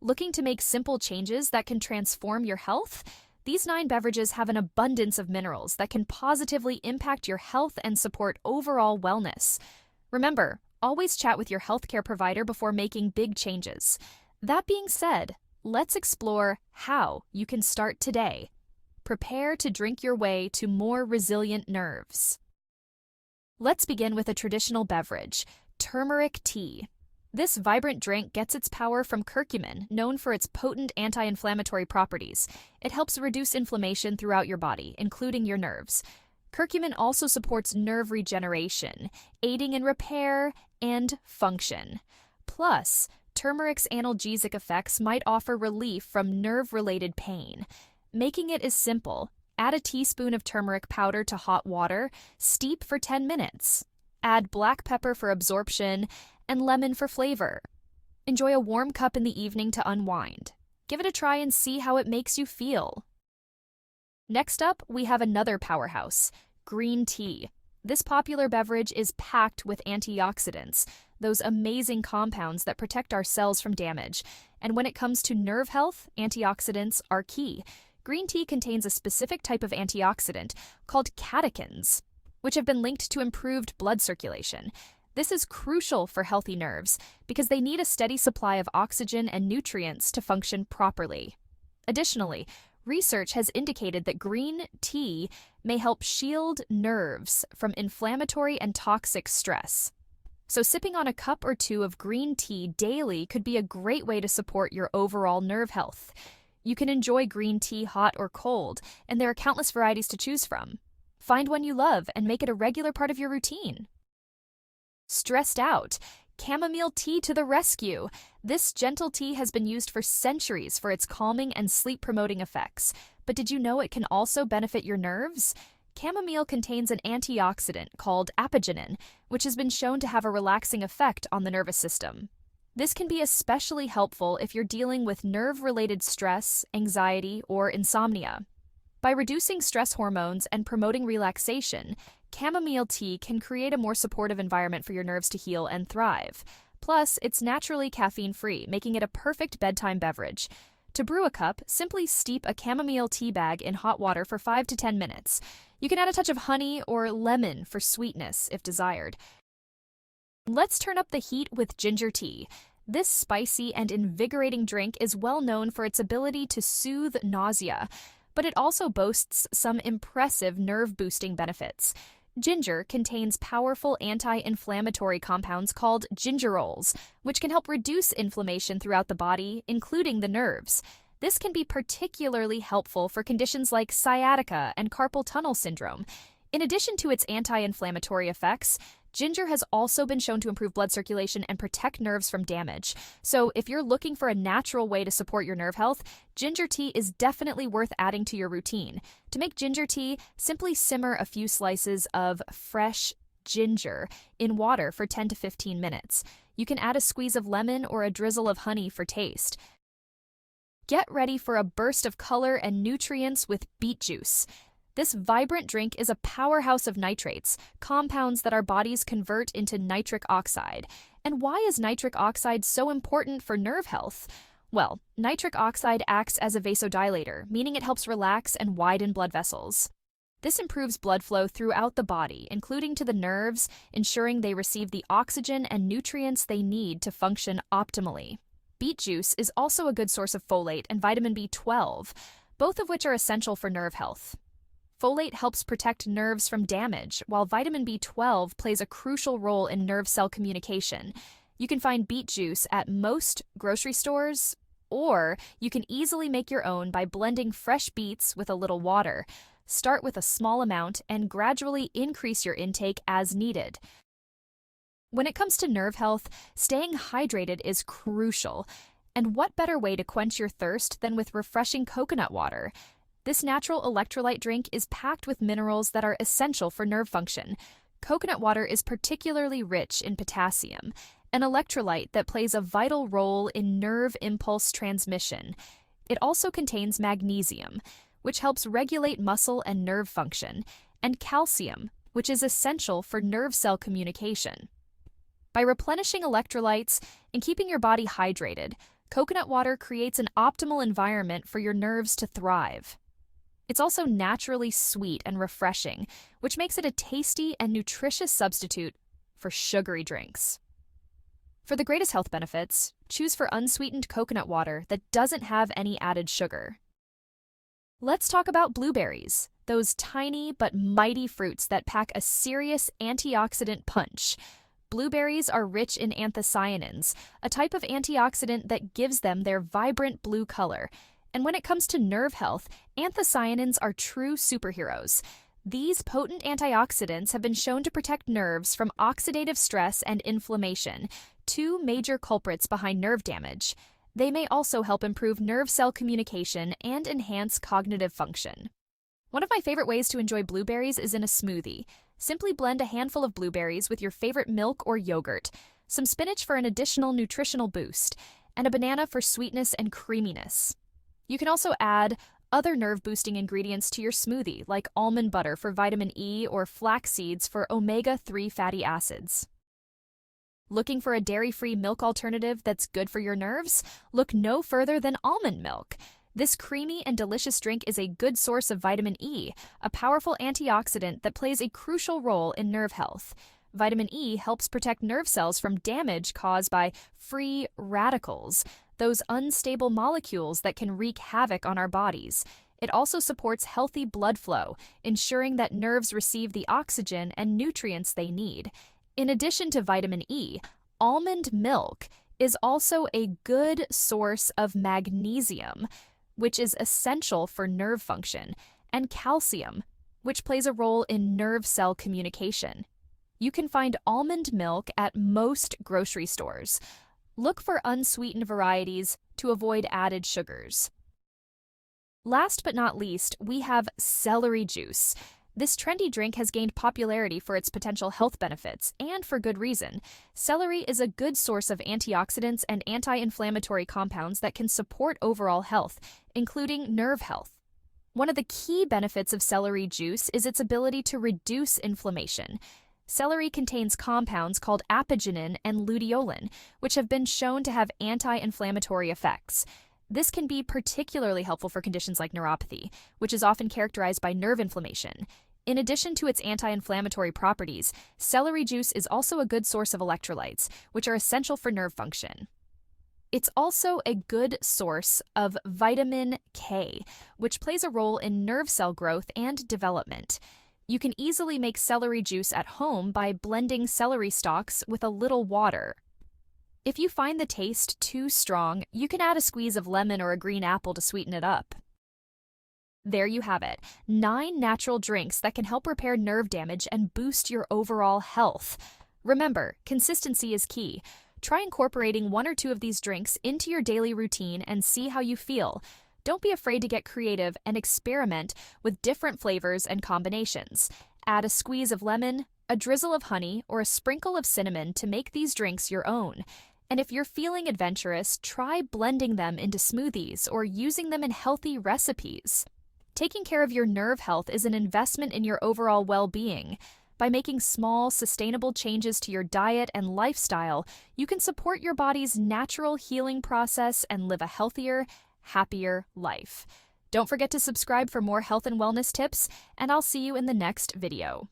Looking to make simple changes that can transform your health? These 9 beverages have an abundance of minerals that can positively impact your health and support overall wellness. Remember, always chat with your healthcare provider before making big changes. That being said, let's explore how you can start today. Prepare to drink your way to more resilient nerves. Let's begin with a traditional beverage, turmeric tea. This vibrant drink gets its power from curcumin, known for its potent anti-inflammatory properties. It helps reduce inflammation throughout your body, including your nerves. Curcumin also supports nerve regeneration, aiding in repair and function. Plus, turmeric's analgesic effects might offer relief from nerve-related pain. Making it is simple. Add a teaspoon of turmeric powder to hot water, steep for 10 minutes. Add black pepper for absorption and lemon for flavor. Enjoy a warm cup in the evening to unwind. Give it a try and see how it makes you feel. Next up, we have another powerhouse, green tea. This popular beverage is packed with antioxidants, those amazing compounds that protect our cells from damage. And when it comes to nerve health, antioxidants are key. Green tea contains a specific type of antioxidant called catechins, which have been linked to improved blood circulation. This is crucial for healthy nerves because they need a steady supply of oxygen and nutrients to function properly. Additionally, research has indicated that green tea may help shield nerves from inflammatory and toxic stress. So sipping on a cup or two of green tea daily could be a great way to support your overall nerve health. You can enjoy green tea hot or cold, and there are countless varieties to choose from. Find one you love and make it a regular part of your routine. Stressed out? Chamomile tea to the rescue! This gentle tea has been used for centuries for its calming and sleep-promoting effects. But did you know it can also benefit your nerves? Chamomile contains an antioxidant called apigenin, which has been shown to have a relaxing effect on the nervous system. This can be especially helpful if you're dealing with nerve-related stress, anxiety, or insomnia. By reducing stress hormones and promoting relaxation, chamomile tea can create a more supportive environment for your nerves to heal and thrive. Plus, it's naturally caffeine-free, making it a perfect bedtime beverage. To brew a cup, simply steep a chamomile tea bag in hot water for 5 to 10 minutes. You can add a touch of honey or lemon for sweetness if desired. Let's turn up the heat with ginger tea. This spicy and invigorating drink is well known for its ability to soothe nausea, but it also boasts some impressive nerve-boosting benefits. Ginger contains powerful anti-inflammatory compounds called gingerols, which can help reduce inflammation throughout the body, including the nerves. This can be particularly helpful for conditions like sciatica and carpal tunnel syndrome. In addition to its anti-inflammatory effects, ginger has also been shown to improve blood circulation and protect nerves from damage. So if you're looking for a natural way to support your nerve health, ginger tea is definitely worth adding to your routine. To make ginger tea, simply simmer a few slices of fresh ginger in water for 10 to 15 minutes. You can add a squeeze of lemon or a drizzle of honey for taste. Get ready for a burst of color and nutrients with beet juice. This vibrant drink is a powerhouse of nitrates, compounds that our bodies convert into nitric oxide. And why is nitric oxide so important for nerve health? Well, nitric oxide acts as a vasodilator, meaning it helps relax and widen blood vessels. This improves blood flow throughout the body, including to the nerves, ensuring they receive the oxygen and nutrients they need to function optimally. Beet juice is also a good source of folate and vitamin B12, both of which are essential for nerve health. Folate helps protect nerves from damage, while vitamin B12 plays a crucial role in nerve cell communication. You can find beet juice at most grocery stores, or you can easily make your own by blending fresh beets with a little water. Start with a small amount and gradually increase your intake as needed. When it comes to nerve health, staying hydrated is crucial. And what better way to quench your thirst than with refreshing coconut water? This natural electrolyte drink is packed with minerals that are essential for nerve function. Coconut water is particularly rich in potassium, an electrolyte that plays a vital role in nerve impulse transmission. It also contains magnesium, which helps regulate muscle and nerve function, and calcium, which is essential for nerve cell communication. By replenishing electrolytes and keeping your body hydrated, Coconut water creates an optimal environment for your nerves to thrive. It's also naturally sweet and refreshing, which makes it a tasty and nutritious substitute for sugary drinks. For the greatest health benefits, choose for unsweetened coconut water that doesn't have any added sugar. Let's talk about blueberries, those tiny but mighty fruits that pack a serious antioxidant punch. Blueberries are rich in anthocyanins, a type of antioxidant that gives them their vibrant blue color. And when it comes to nerve health, anthocyanins are true superheroes. These potent antioxidants have been shown to protect nerves from oxidative stress and inflammation, two major culprits behind nerve damage. They may also help improve nerve cell communication and enhance cognitive function. One of my favorite ways to enjoy blueberries is in a smoothie. Simply blend a handful of blueberries with your favorite milk or yogurt, some spinach for an additional nutritional boost, and a banana for sweetness and creaminess. You can also add other nerve-boosting ingredients to your smoothie, like almond butter for vitamin E or flax seeds for omega-3 fatty acids. Looking for a dairy-free milk alternative that's good for your nerves? Look no further than almond milk. This creamy and delicious drink is a good source of vitamin E, a powerful antioxidant that plays a crucial role in nerve health. Vitamin E helps protect nerve cells from damage caused by free radicals, those unstable molecules that can wreak havoc on our bodies. It also supports healthy blood flow, ensuring that nerves receive the oxygen and nutrients they need. In addition to vitamin E, almond milk is also a good source of magnesium, which is essential for nerve function, and calcium, which plays a role in nerve cell communication. You can find almond milk at most grocery stores. Look for unsweetened varieties to avoid added sugars. Last but not least, we have celery juice. This trendy drink has gained popularity for its potential health benefits, and for good reason. Celery is a good source of antioxidants and anti-inflammatory compounds that can support overall health, including nerve health. One of the key benefits of celery juice is its ability to reduce inflammation. Celery contains compounds called apigenin and luteolin, which have been shown to have anti-inflammatory effects. This can be particularly helpful for conditions like neuropathy, which is often characterized by nerve inflammation. In addition to its anti-inflammatory properties, celery juice is also a good source of electrolytes, which are essential for nerve function. It's also a good source of vitamin K, which plays a role in nerve cell growth and development. You can easily make celery juice at home by blending celery stalks with a little water. If you find the taste too strong, you can add a squeeze of lemon or a green apple to sweeten it up. There you have it, 9 natural drinks that can help repair nerve damage and boost your overall health. Remember, consistency is key. Try incorporating 1 or 2 of these drinks into your daily routine and see how you feel. Don't be afraid to get creative and experiment with different flavors and combinations. Add a squeeze of lemon, a drizzle of honey, or a sprinkle of cinnamon to make these drinks your own. And if you're feeling adventurous, try blending them into smoothies or using them in healthy recipes. Taking care of your nerve health is an investment in your overall well-being. By making small, sustainable changes to your diet and lifestyle, you can support your body's natural healing process and live a healthier, happier life. Don't forget to subscribe for more health and wellness tips, and I'll see you in the next video.